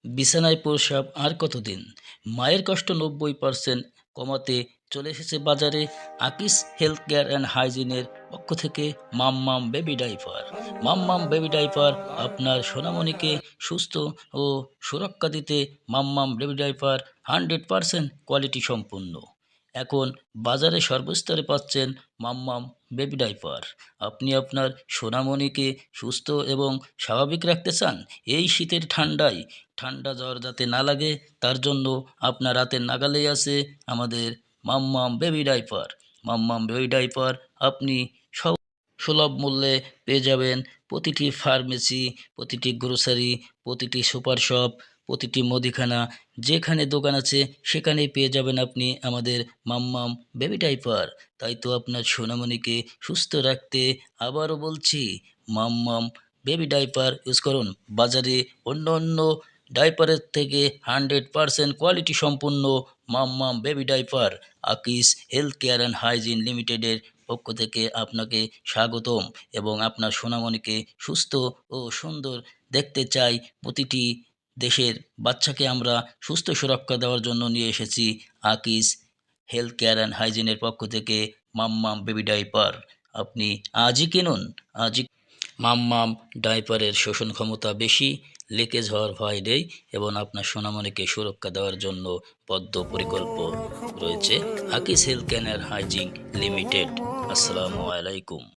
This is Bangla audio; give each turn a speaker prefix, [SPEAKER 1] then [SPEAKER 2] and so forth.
[SPEAKER 1] বিছানায় প্রস্রাব আর কতদিন? মায়ের কষ্ট 90% কমাতে চলে এসেছে বাজারে আকিস হেলথ কেয়ার অ্যান্ড হাইজিনের পক্ষ থেকে মাম্মাম বেবি ডাইপার। মাম্মাম বেবি ডাইপার আপনার সোনামণিকে সুস্থ ও সুরক্ষা দিতে। মাম্মাম বেবি ডাইপার 100% কোয়ালিটি সম্পূর্ণ। এখন বাজারে সর্বস্তরে পাচ্ছেন মাম্মাম বেবি ডাইপার। আপনি আপনার সোনামণিকে সুস্থ এবং স্বাভাবিক রাখতে চান এই শীতের ঠান্ডায়। ঠান্ডা জ্বর যাতে না লাগে তার জন্য আপনার রাতের নাগালেই আছে আমাদের মাম্মাম বেবি ডাইপার। মাম্মাম বেবি ডাইপার আপনি সুলভ মূল্যে পেয়ে যাবেন প্রতিটি ফার্মেসি, প্রতিটি গ্রোসারি, প্রতিটি সুপার শপ, প্রতিটি মুদিখানা, যেখানে দোকান আছে সেখানেই পেয়ে যাবেন আপনি আমাদের মাম্মাম বেবি ডাইপার। তাই তো আপনার সোনামণিকে সুস্থ রাখতে আবারও বলছি, মাম্মাম বেবি ডাইপার ইউজ করুন। বাজারে অন্য অন্য ডাইপারের থেকে 100% কোয়ালিটি সম্পূর্ণ মাম্মাম বেবি ডাইপার আকিস হেলথ কেয়ার অ্যান্ড হাইজিন লিমিটেডের পক্ষ থেকে আপনাকে স্বাগতম। এবং আপনার সোনামণিকে সুস্থ ও সুন্দর দেখতে চাই। প্রতিটি দেশের বাচ্চাকে আমরা সুস্থ সুরক্ষা দেওয়ার জন্য নিয়ে এসেছি আকিস হেলথ কেয়ার অ্যান্ড হাইজিনের পক্ষ থেকে মাম্মাম বেবি ডাইপার। আপনি আজই কিনুন, আজই। মাম্মাম ডাইপারের শোষণ ক্ষমতা বেশি, লিকেজ হওয়ার ভয় নেই এবং আপনার সোনামণিকে সুরক্ষা দেওয়ার জন্য বদ্ধপরিকল্প রয়েছে আকিস হেলথ কেয়ার হাইজিন লিমিটেড। আসসালামু আলাইকুম।